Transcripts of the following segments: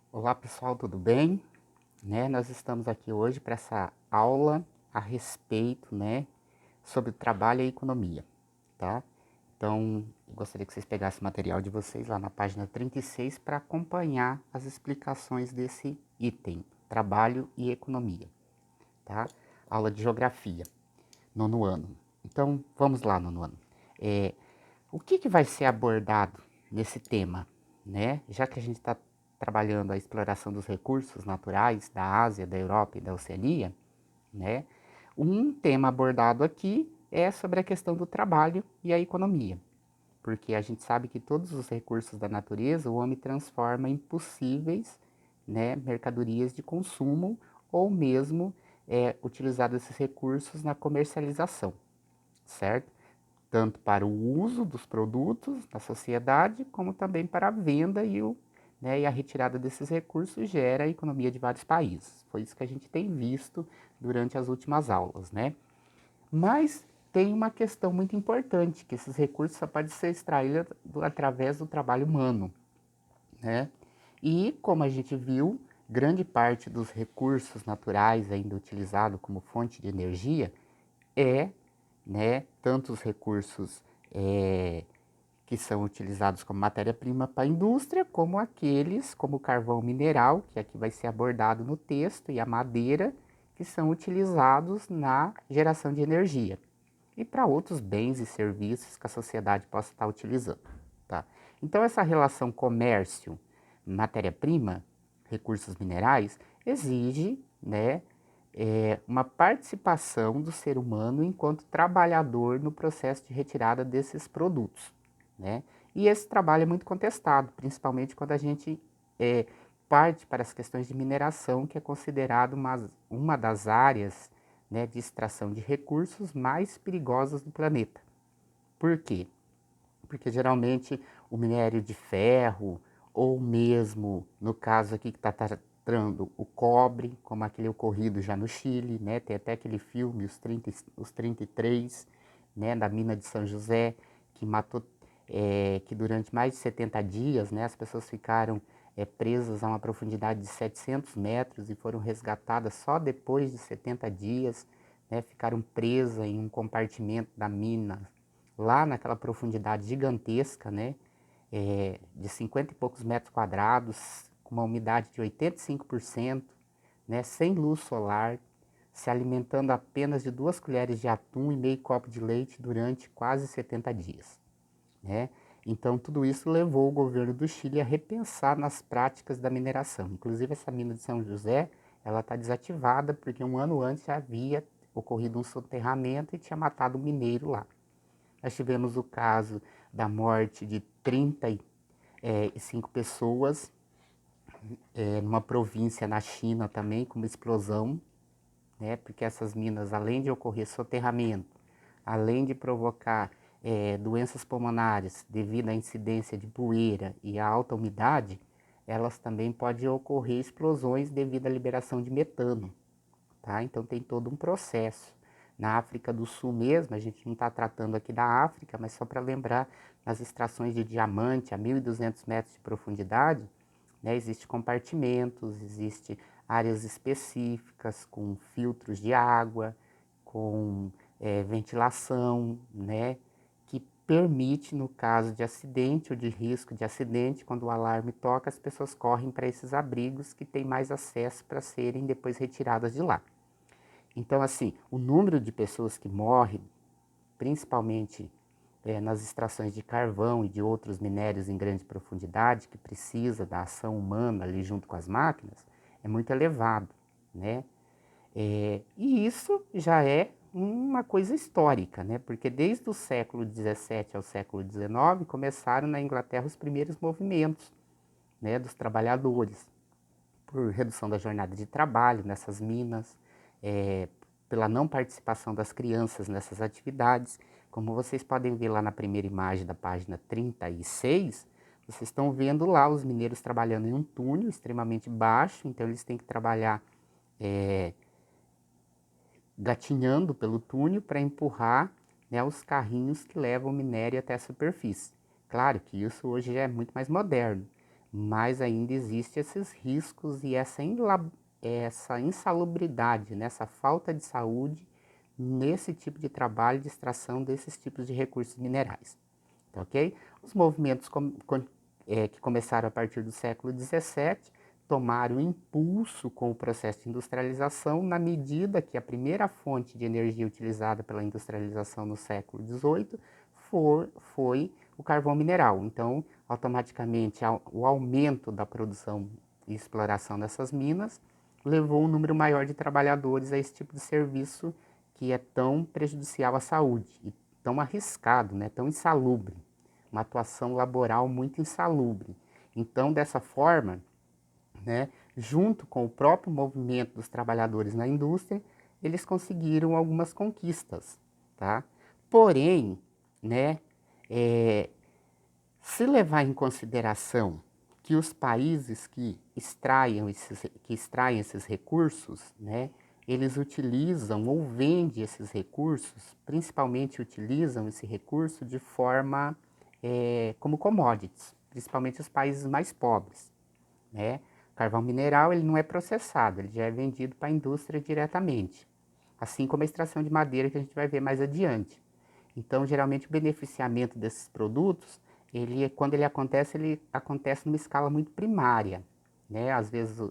Olá pessoal, tudo bem? Nós estamos aqui hoje para essa aula a respeito, sobre o trabalho e a economia, tá? Então, eu gostaria que vocês pegassem o material de vocês lá na página 36 para acompanhar as explicações desse item, trabalho e economia, tá? Aula de geografia, nono ano. Então, vamos lá, nono ano. É, o que vai ser abordado nesse tema, Já que a gente está trabalhando a exploração dos recursos naturais da Ásia, da Europa e da Oceania, né? Um tema abordado aqui é sobre a questão do trabalho e a economia, porque a gente sabe que todos os recursos da natureza o homem transforma em possíveis, mercadorias de consumo ou mesmo utilizar esses recursos na comercialização, certo? Tanto para o uso dos produtos da sociedade, como também para a venda e a retirada desses recursos gera a economia de vários países. Foi isso que a gente tem visto durante as últimas aulas, Mas tem uma questão muito importante, que esses recursos só podem ser extraídos através do trabalho humano, né? E como a gente viu, grande parte dos recursos naturais ainda utilizados como fonte de energia é, tanto os recursos que são utilizados como matéria-prima para a indústria, como aqueles, como o carvão mineral, que aqui vai ser abordado no texto, e a madeira, que são utilizados na geração de energia e para outros bens e serviços que a sociedade possa estar utilizando. Tá? Então, essa relação comércio, matéria-prima, recursos minerais, exige uma participação do ser humano enquanto trabalhador no processo de retirada desses produtos. Né? E esse trabalho é muito contestado, principalmente quando a gente parte para as questões de mineração, que é considerado uma das áreas de extração de recursos mais perigosas do planeta. Por quê? Porque geralmente o minério de ferro, ou mesmo, no caso aqui que está tratando, o cobre, como aquele ocorrido já no Chile, tem até aquele filme, os 33, da mina de São José, que matou, que durante mais de 70 dias, as pessoas ficaram presas a uma profundidade de 700 metros e foram resgatadas só depois de 70 dias, ficaram presas em um compartimento da mina, lá naquela profundidade gigantesca, de 50 e poucos metros quadrados, com uma umidade de 85%, sem luz solar, se alimentando apenas de 2 colheres de atum e meio copo de leite durante quase 70 dias. Então, tudo isso levou o governo do Chile a repensar nas práticas da mineração. Inclusive, essa mina de São José, ela está desativada porque um ano antes já havia ocorrido um soterramento e tinha matado um mineiro lá. Nós tivemos o caso da morte de 35 pessoas numa província na China também, com uma explosão, porque essas minas, além de ocorrer soterramento, além de provocar doenças pulmonares devido à incidência de poeira e à alta umidade, elas também podem ocorrer explosões devido à liberação de metano. Tá? Então tem todo um processo. Na África do Sul mesmo, a gente não está tratando aqui da África, mas só para lembrar, nas extrações de diamante a 1.200 metros de profundidade, existem compartimentos, existem áreas específicas com filtros de água, com ventilação, que permite, no caso de acidente ou de risco de acidente, quando o alarme toca, as pessoas correm para esses abrigos que têm mais acesso para serem depois retiradas de lá. Então, assim, o número de pessoas que morrem, principalmente nas extrações de carvão e de outros minérios em grande profundidade, que precisa da ação humana ali junto com as máquinas, é muito elevado, né? E isso já é uma coisa histórica, Porque desde o século XVII ao século XIX começaram na Inglaterra os primeiros movimentos, dos trabalhadores, por redução da jornada de trabalho nessas minas, pela não participação das crianças nessas atividades. Como vocês podem ver lá na primeira imagem da página 36, vocês estão vendo lá os mineiros trabalhando em um túnel extremamente baixo, então eles têm que trabalhar gatinhando pelo túnel para empurrar os carrinhos que levam o minério até a superfície. Claro que isso hoje já é muito mais moderno, mas ainda existem esses riscos e essa insalubridade, né? Essa falta de saúde nesse tipo de trabalho de extração desses tipos de recursos minerais, tá ok? Os movimentos que começaram a partir do século XVII tomaram impulso com o processo de industrialização na medida que a primeira fonte de energia utilizada pela industrialização no século XVIII foi o carvão mineral. Então, automaticamente, o aumento da produção e exploração dessas minas levou um número maior de trabalhadores a esse tipo de serviço que é tão prejudicial à saúde e tão arriscado, né, tão insalubre, uma atuação laboral muito insalubre. Então, dessa forma, né, junto com o próprio movimento dos trabalhadores na indústria, eles conseguiram algumas conquistas, tá? Porém, né, se levar em consideração que os países que extraem esses recursos, né, eles utilizam ou vendem esses recursos, principalmente utilizam esse recurso de forma como commodities, principalmente os países mais pobres, né? Carvão mineral ele não é processado, ele já é vendido para a indústria diretamente, assim como a extração de madeira que a gente vai ver mais adiante. Então, geralmente o beneficiamento desses produtos, quando ele acontece numa escala muito primária, né? Às vezes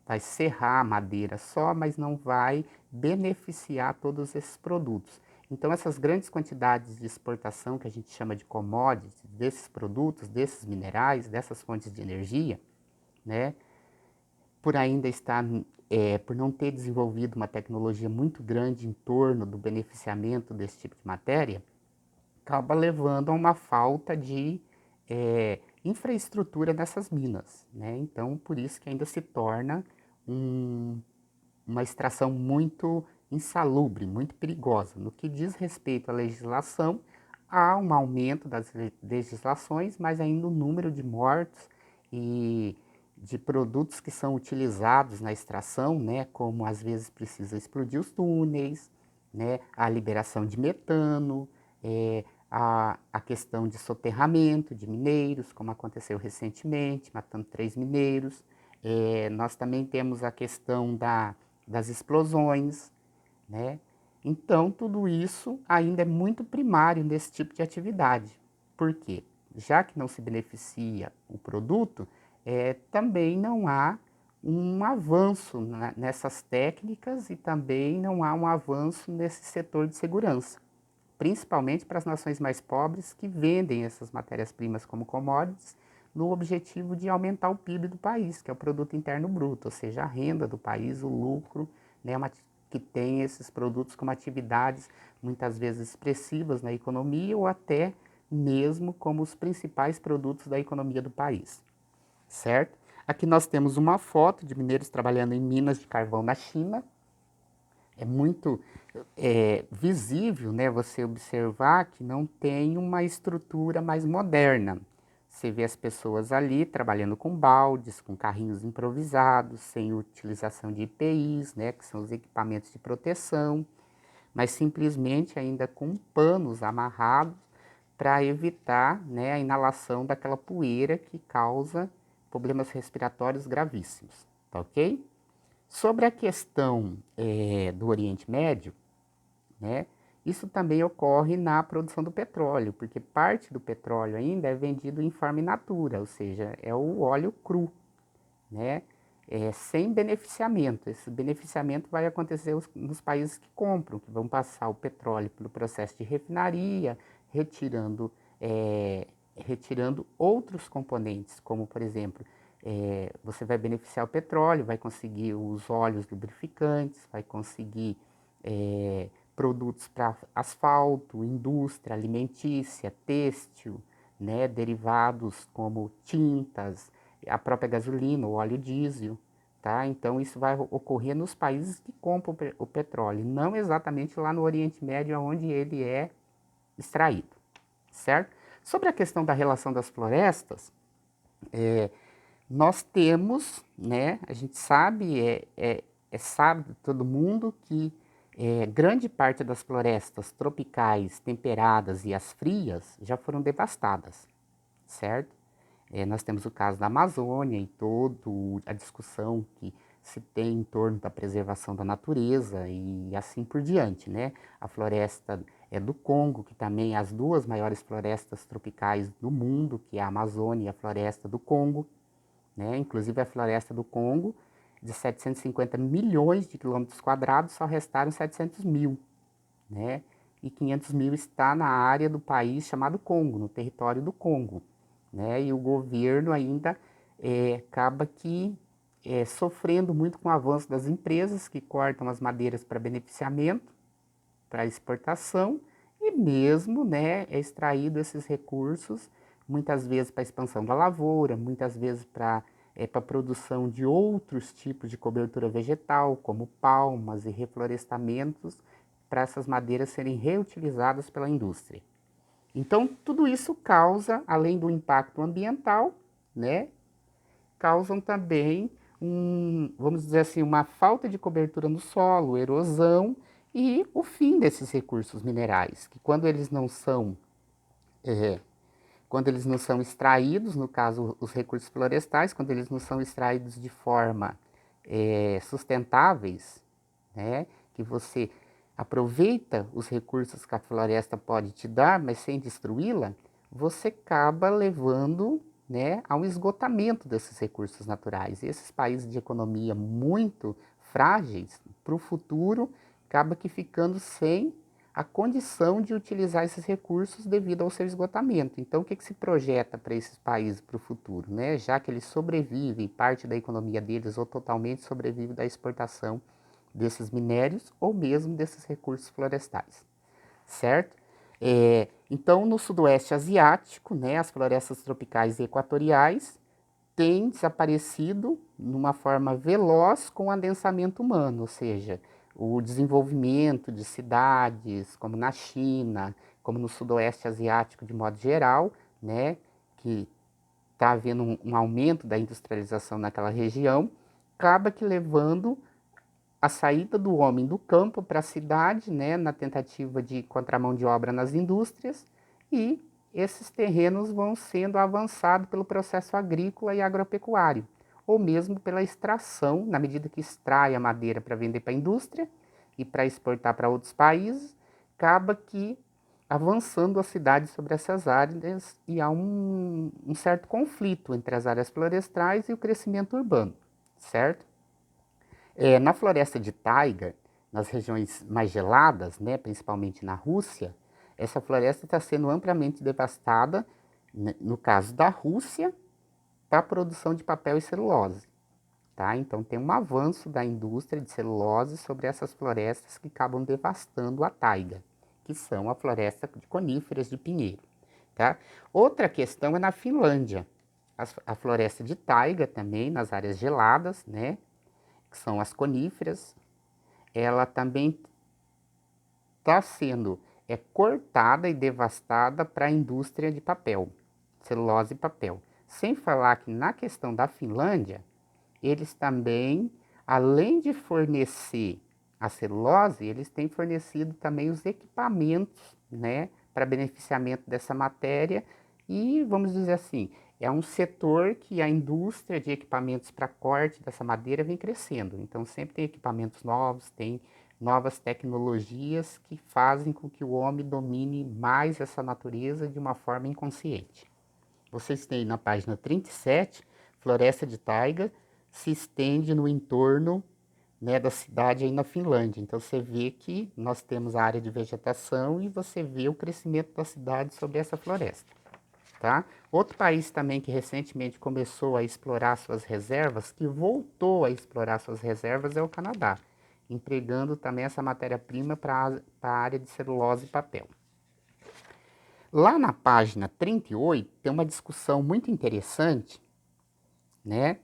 vai serrar a madeira só, mas não vai beneficiar todos esses produtos. Então, essas grandes quantidades de exportação que a gente chama de commodities, desses produtos, desses minerais, dessas fontes de energia, né? Por ainda estar, por não ter desenvolvido uma tecnologia muito grande em torno do beneficiamento desse tipo de matéria, acaba levando a uma falta de infraestrutura nessas minas, né? Então, por isso que ainda se torna uma extração muito insalubre, muito perigosa. No que diz respeito à legislação, há um aumento das legislações, mas ainda o número de mortos e de produtos que são utilizados na extração, né, como às vezes precisa explodir os túneis, né, a liberação de metano, a questão de soterramento de mineiros, como aconteceu recentemente, matando 3 mineiros. Nós também temos a questão das explosões, né? Então, tudo isso ainda é muito primário nesse tipo de atividade. Por quê? Já que não se beneficia o produto, também não há um avanço nessas técnicas e também não há um avanço nesse setor de segurança, principalmente para as nações mais pobres que vendem essas matérias-primas como commodities no objetivo de aumentar o PIB do país, que é o Produto Interno Bruto, ou seja, a renda do país, o lucro, né, que tem esses produtos como atividades muitas vezes expressivas na economia ou até mesmo como os principais produtos da economia do país, certo? Aqui nós temos uma foto de mineiros trabalhando em minas de carvão na China. É muito visível, né, você observar que não tem uma estrutura mais moderna. Você vê as pessoas ali trabalhando com baldes, com carrinhos improvisados, sem utilização de EPIs, né, que são os equipamentos de proteção, mas simplesmente ainda com panos amarrados para evitar, né, a inalação daquela poeira que causa problemas respiratórios gravíssimos, tá ok? Sobre a questão do Oriente Médio, né, isso também ocorre na produção do petróleo, porque parte do petróleo ainda é vendido em forma in natura, ou seja, é o óleo cru, né, sem beneficiamento. Esse beneficiamento vai acontecer nos países que compram, que vão passar o petróleo pelo processo de refinaria, retirando, retirando outros componentes, como por exemplo, você vai beneficiar o petróleo, vai conseguir os óleos lubrificantes, vai conseguir produtos para asfalto, indústria alimentícia, têxtil, né, derivados como tintas, a própria gasolina, o óleo diesel, tá? Então isso vai ocorrer nos países que compram o petróleo, não exatamente lá no Oriente Médio, onde ele é extraído, certo? Sobre a questão da relação das florestas, nós temos, né, a gente sabe, sabe todo mundo que grande parte das florestas tropicais, temperadas e as frias já foram devastadas, certo? Nós temos o caso da Amazônia e toda a discussão que se tem em torno da preservação da natureza e assim por diante, né? A floresta do Congo, que também é as duas maiores florestas tropicais do mundo, que é a Amazônia e a floresta do Congo, né? Inclusive a floresta do Congo, de 750 milhões de quilômetros quadrados, só restaram 700 mil, né? E 500 mil está na área do país chamado Congo, no território do Congo, né? E o governo ainda acaba que sofrendo muito com o avanço das empresas que cortam as madeiras para beneficiamento, para exportação, e mesmo, né, é extraído esses recursos, muitas vezes para a expansão da lavoura, muitas vezes para a produção de outros tipos de cobertura vegetal, como palmas e reflorestamentos, para essas madeiras serem reutilizadas pela indústria. Então, tudo isso causa, além do impacto ambiental, né, causam também vamos dizer assim, uma falta de cobertura no solo, erosão e o fim desses recursos minerais, que é, quando eles não são extraídos, no caso os recursos florestais, quando eles não são extraídos de forma sustentáveis, né, que você aproveita os recursos que a floresta pode te dar, mas sem destruí-la, você acaba levando, né, ao esgotamento desses recursos naturais. E esses países de economia muito frágeis, para o futuro, acaba que ficando sem a condição de utilizar esses recursos devido ao seu esgotamento. Então, o que se projeta para esses países para o futuro, né? Já que eles sobrevivem, parte da economia deles ou totalmente sobrevive da exportação desses minérios ou mesmo desses recursos florestais, certo? Então, no sudoeste asiático, né, as florestas tropicais e equatoriais têm desaparecido numa forma veloz com o adensamento humano, ou seja, o desenvolvimento de cidades, como na China, como no sudoeste asiático de modo geral, né, que está havendo um aumento da industrialização naquela região, acaba que levando a saída do homem do campo para a cidade, né, na tentativa de encontrar mão de obra nas indústrias, e esses terrenos vão sendo avançados pelo processo agrícola e agropecuário, ou mesmo pela extração, na medida que extrai a madeira para vender para a indústria e para exportar para outros países, acaba que avançando a cidade sobre essas áreas e há um certo conflito entre as áreas florestais e o crescimento urbano, certo? Na floresta de taiga, nas regiões mais geladas, né, principalmente na Rússia, essa floresta está sendo amplamente devastada, né, no caso da Rússia, para a produção de papel e celulose. Tá? Então tem um avanço da indústria de celulose sobre essas florestas que acabam devastando a taiga, que são a floresta de coníferas de pinheiro. Tá? Outra questão é na Finlândia, a floresta de taiga também, nas áreas geladas, né, que são as coníferas, ela também está sendo cortada e devastada para a indústria de papel, celulose e papel. Sem falar que na questão da Finlândia, eles também, além de fornecer a celulose, eles têm fornecido também os equipamentos, né, para beneficiamento dessa matéria e, vamos dizer assim, é um setor que a indústria de equipamentos para corte dessa madeira vem crescendo. Então, sempre tem equipamentos novos, tem novas tecnologias que fazem com que o homem domine mais essa natureza de uma forma inconsciente. Vocês têm na página 37, floresta de taiga se estende no entorno, né, da cidade aí na Finlândia. Então você vê que nós temos a área de vegetação e você vê o crescimento da cidade sobre essa floresta. Tá? Outro país também que recentemente começou a explorar suas reservas, que voltou a explorar suas reservas, é o Canadá, empregando também essa matéria-prima para a área de celulose e papel. Lá na página 38 tem uma discussão muito interessante, né,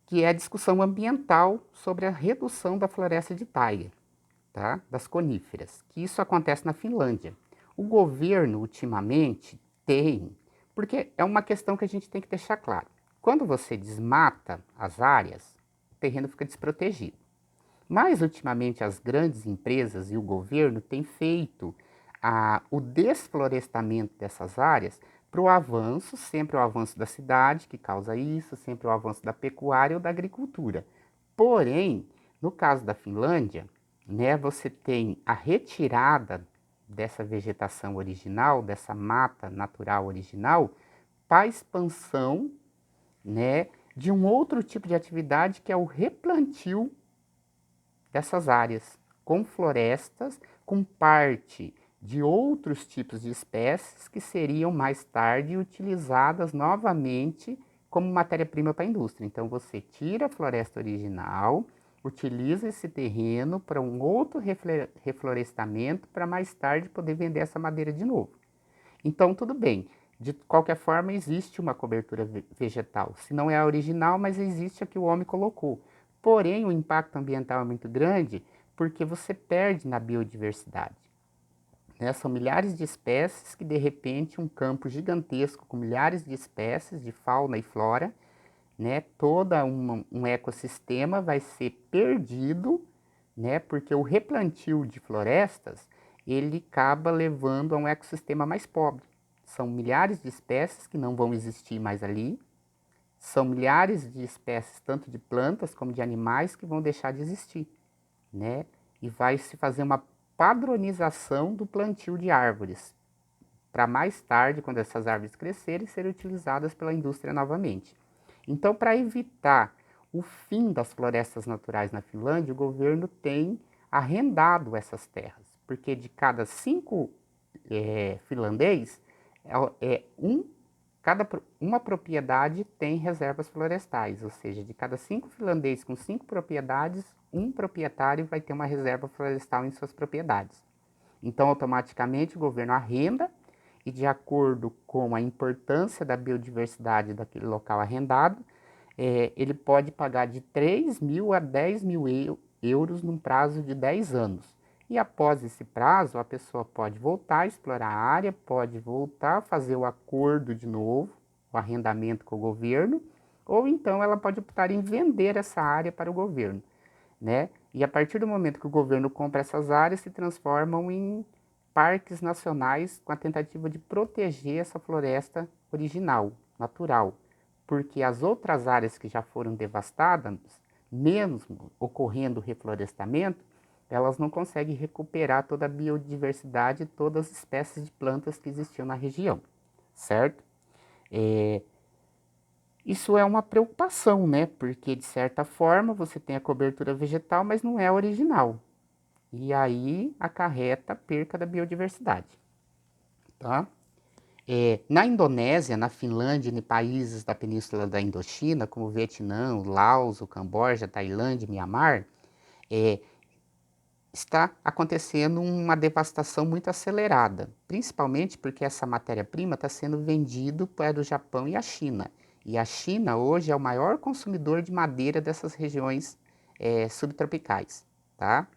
que é a discussão ambiental sobre a redução da floresta de taiga, tá, das coníferas, que isso acontece na Finlândia. O governo, ultimamente, porque é uma questão que a gente tem que deixar claro. Quando você desmata as áreas, o terreno fica desprotegido. Mas, ultimamente, as grandes empresas e o governo têm feito o desflorestamento dessas áreas para o avanço, sempre o avanço da cidade que causa isso, sempre o avanço da pecuária ou da agricultura. Porém, no caso da Finlândia, né, você tem a retirada dessa vegetação original, dessa mata natural original, para a expansão, né, de um outro tipo de atividade que é o replantio dessas áreas, com florestas, com parte de outros tipos de espécies que seriam mais tarde utilizadas novamente como matéria-prima para a indústria. Então você tira a floresta original, utiliza esse terreno para um outro reflorestamento para mais tarde poder vender essa madeira de novo. Então tudo bem, de qualquer forma existe uma cobertura vegetal, se não é a original, mas existe a que o homem colocou. Porém, o impacto ambiental é muito grande porque você perde na biodiversidade, né? São milhares de espécies que, de repente, um campo gigantesco com milhares de espécies de fauna e flora, né? Todo um ecossistema vai ser perdido, né? Porque o replantio de florestas, ele acaba levando a um ecossistema mais pobre. São milhares de espécies que não vão existir mais ali, são milhares de espécies, tanto de plantas como de animais, que vão deixar de existir, né? E vai se fazer uma padronização do plantio de árvores, para mais tarde, quando essas árvores crescerem, serem utilizadas pela indústria novamente. Então, para evitar o fim das florestas naturais na Finlândia, o governo tem arrendado essas terras, porque de cada 5 finlandês, uma propriedade tem reservas florestais, ou seja, de cada 5 finlandês com 5 propriedades, um proprietário vai ter uma reserva florestal em suas propriedades. Então, automaticamente, o governo arrenda e, de acordo com a importância da biodiversidade daquele local arrendado, ele pode pagar de 3 mil a 10 mil euros num prazo de 10 anos. E após esse prazo, a pessoa pode voltar a explorar a área, pode voltar a fazer o acordo de novo, o arrendamento com o governo, ou então ela pode optar em vender essa área para o governo, né? E a partir do momento que o governo compra essas áreas, se transformam em parques nacionais com a tentativa de proteger essa floresta original, natural, porque as outras áreas que já foram devastadas, mesmo ocorrendo reflorestamento, elas não conseguem recuperar toda a biodiversidade e todas as espécies de plantas que existiam na região, certo? Isso é uma preocupação, né? Porque, de certa forma, você tem a cobertura vegetal, mas não é original. E aí acarreta a perca da biodiversidade, tá? Na Indonésia, na Finlândia e em países da Península da Indochina, como o Vietnã, o Laos, o Camboja, Tailândia e Mianmar, está acontecendo uma devastação muito acelerada, principalmente porque essa matéria-prima está sendo vendida para o Japão e a China. E a China hoje é o maior consumidor de madeira dessas regiões subtropicais, tá?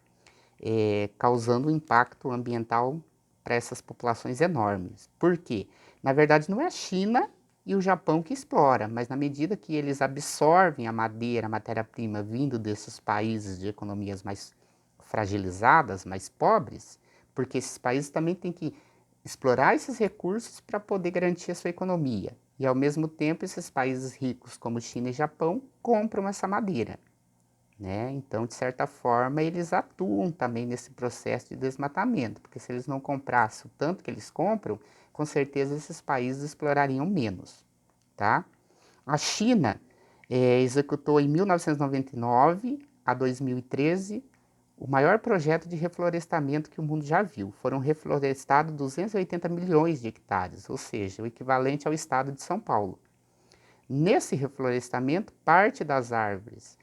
Causando um impacto ambiental para essas populações enormes. Por quê? Na verdade, não é a China e o Japão que explora, mas na medida que eles absorvem a madeira, a matéria-prima vindo desses países de economias mais fragilizadas, mais pobres, porque esses países também têm que explorar esses recursos para poder garantir a sua economia. E ao mesmo tempo, esses países ricos como China e Japão compram essa madeira, né? Então, de certa forma, eles atuam também nesse processo de desmatamento, porque se eles não comprassem o tanto que eles compram, com certeza esses países explorariam menos, tá? A China executou em 1999 a 2013 o maior projeto de reflorestamento que o mundo já viu. Foram reflorestados 280 milhões de hectares, ou seja, o equivalente ao estado de São Paulo. Nesse reflorestamento, parte das árvores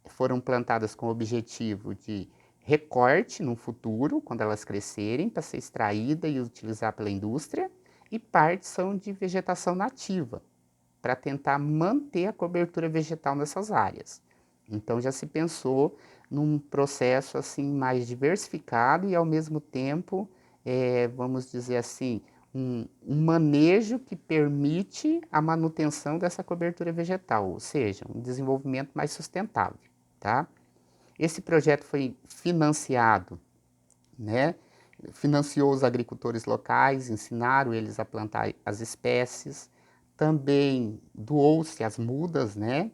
foram plantadas com o objetivo de recorte no futuro, quando elas crescerem, para ser extraída e utilizar pela indústria, e parte são de vegetação nativa, para tentar manter a cobertura vegetal nessas áreas. Então já se pensou num processo assim mais diversificado e ao mesmo tempo, vamos dizer assim, um manejo que permite a manutenção dessa cobertura vegetal, ou seja, um desenvolvimento mais sustentável, tá? Esse projeto foi financiado, né, financiou os agricultores locais, ensinaram eles a plantar as espécies, também doou-se as mudas, né,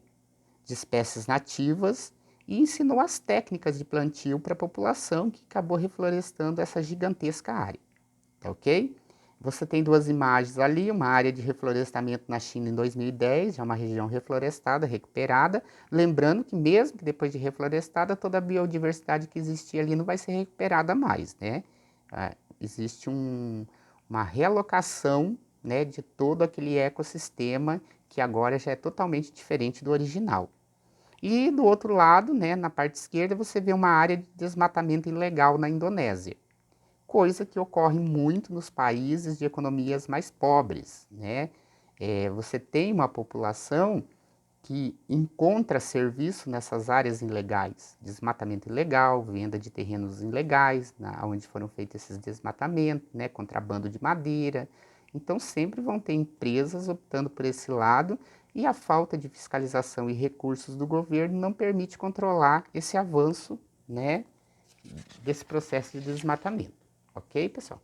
de espécies nativas e ensinou as técnicas de plantio para a população que acabou reflorestando essa gigantesca área, tá ok? Você tem duas imagens ali, uma área de reflorestamento na China em 2010, já uma região reflorestada, recuperada, lembrando que mesmo que depois de reflorestada, toda a biodiversidade que existia ali não vai ser recuperada mais, né? Existe uma realocação, né, de todo aquele ecossistema que agora já é totalmente diferente do original. E do outro lado, né, na parte esquerda, você vê uma área de desmatamento ilegal na Indonésia, coisa que ocorre muito nos países de economias mais pobres, né? Você tem uma população que encontra serviço nessas áreas ilegais, desmatamento ilegal, venda de terrenos ilegais, onde foram feitos esses desmatamentos, né, contrabando de madeira. Então sempre vão ter empresas optando por esse lado e a falta de fiscalização e recursos do governo não permite controlar esse avanço, né, desse processo de desmatamento. Ok, pessoal?